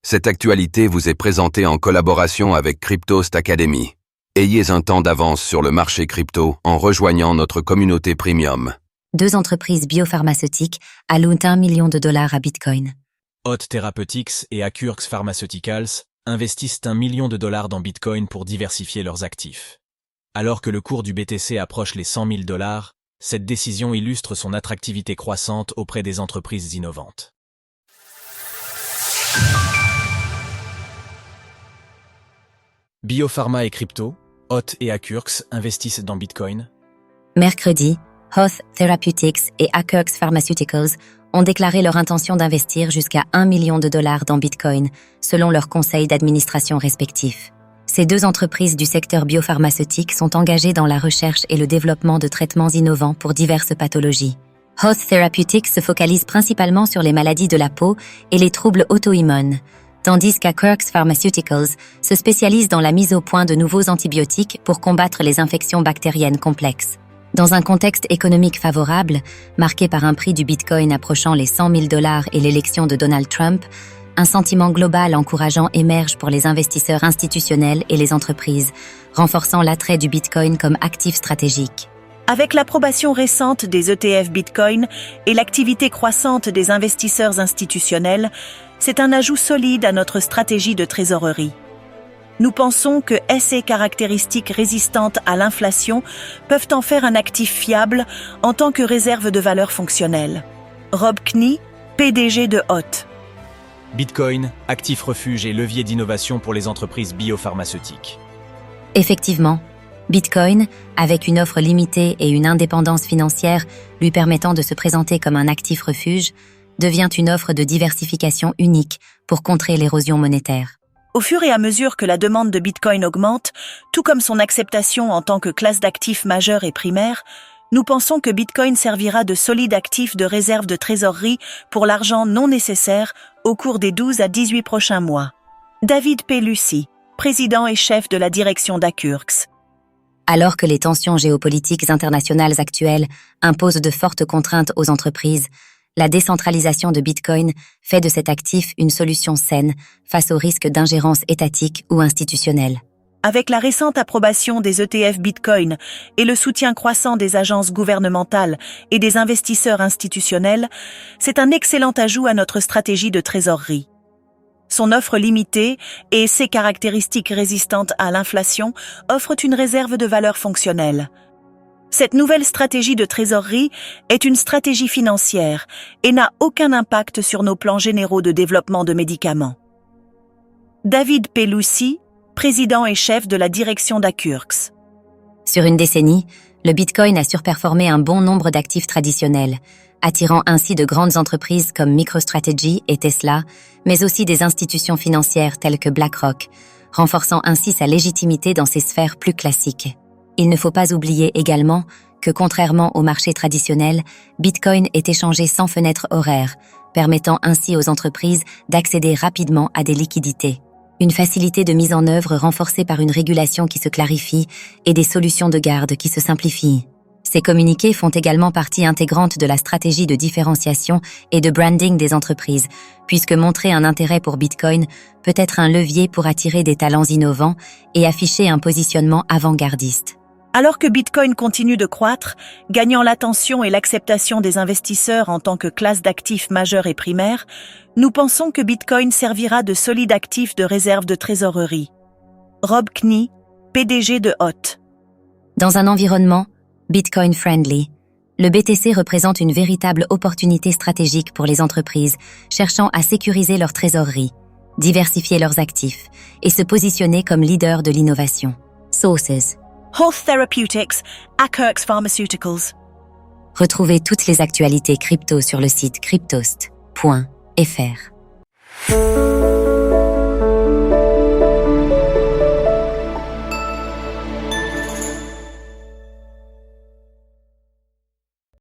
Cette actualité vous est présentée en collaboration avec Cryptost Academy. Ayez un temps d'avance sur le marché crypto en rejoignant notre communauté premium. 2 entreprises biopharmaceutiques allouent $1 million à Bitcoin. Hot Therapeutics et Accurx Pharmaceuticals investissent $1 million dans Bitcoin pour diversifier leurs actifs. Alors que le cours du BTC approche les $100 000, cette décision illustre son attractivité croissante auprès des entreprises innovantes. Biopharma et crypto, Hot et Accurx investissent dans Bitcoin. Mercredi, Hot Therapeutics et Accurx Pharmaceuticals ont déclaré leur intention d'investir jusqu'à $1 million dans Bitcoin, selon leurs conseils d'administration respectifs. Ces 2 entreprises du secteur biopharmaceutique sont engagées dans la recherche et le développement de traitements innovants pour diverses pathologies. Hot Therapeutics se focalise principalement sur les maladies de la peau et les troubles auto-immunes, tandis qu'Accurx Pharmaceuticals se spécialise dans la mise au point de nouveaux antibiotiques pour combattre les infections bactériennes complexes. Dans un contexte économique favorable, marqué par un prix du Bitcoin approchant les $100 000 et l'élection de Donald Trump, un sentiment global encourageant émerge pour les investisseurs institutionnels et les entreprises, renforçant l'attrait du Bitcoin comme actif stratégique. Avec l'approbation récente des ETF Bitcoin et l'activité croissante des investisseurs institutionnels, c'est un ajout solide à notre stratégie de trésorerie. Nous pensons que ces caractéristiques résistantes à l'inflation peuvent en faire un actif fiable en tant que réserve de valeur fonctionnelle. Rob Knee, PDG de Hot. Bitcoin, actif refuge et levier d'innovation pour les entreprises biopharmaceutiques. Effectivement, Bitcoin, avec une offre limitée et une indépendance financière lui permettant de se présenter comme un actif refuge, devient une offre de diversification unique pour contrer l'érosion monétaire. Au fur et à mesure que la demande de Bitcoin augmente, tout comme son acceptation en tant que classe d'actifs majeure et primaire, nous pensons que Bitcoin servira de solide actif de réserve de trésorerie pour l'argent non nécessaire au cours des 12 à 18 prochains mois. David Pelusi, président et chef de la direction d'Accurx. Alors que les tensions géopolitiques internationales actuelles imposent de fortes contraintes aux entreprises, la décentralisation de Bitcoin fait de cet actif une solution saine face au risque d'ingérence étatique ou institutionnelle. Avec la récente approbation des ETF Bitcoin et le soutien croissant des agences gouvernementales et des investisseurs institutionnels, c'est un excellent ajout à notre stratégie de trésorerie. Son offre limitée et ses caractéristiques résistantes à l'inflation offrent une réserve de valeur fonctionnelle. Cette nouvelle stratégie de trésorerie est une stratégie financière et n'a aucun impact sur nos plans généraux de développement de médicaments. David Pelusi, président et chef de la direction d'Accurx. Sur une décennie, le Bitcoin a surperformé un bon nombre d'actifs traditionnels, attirant ainsi de grandes entreprises comme MicroStrategy et Tesla, mais aussi des institutions financières telles que BlackRock, renforçant ainsi sa légitimité dans ces sphères plus classiques. Il ne faut pas oublier également que, contrairement au marché traditionnel, Bitcoin est échangé sans fenêtre horaire, permettant ainsi aux entreprises d'accéder rapidement à des liquidités. Une facilité de mise en œuvre renforcée par une régulation qui se clarifie et des solutions de garde qui se simplifient. Ces communiqués font également partie intégrante de la stratégie de différenciation et de branding des entreprises, puisque montrer un intérêt pour Bitcoin peut être un levier pour attirer des talents innovants et afficher un positionnement avant-gardiste. Alors que Bitcoin continue de croître, gagnant l'attention et l'acceptation des investisseurs en tant que classe d'actifs majeure et primaire, nous pensons que Bitcoin servira de solide actif de réserve de trésorerie. Rob Knee, PDG de Hot. Dans un environnement Bitcoin-friendly, le BTC représente une véritable opportunité stratégique pour les entreprises cherchant à sécuriser leur trésorerie, diversifier leurs actifs et se positionner comme leader de l'innovation. Sources. Hot Therapeutics, Accurx Pharmaceuticals. Retrouvez toutes les actualités crypto sur le site cryptost.fr.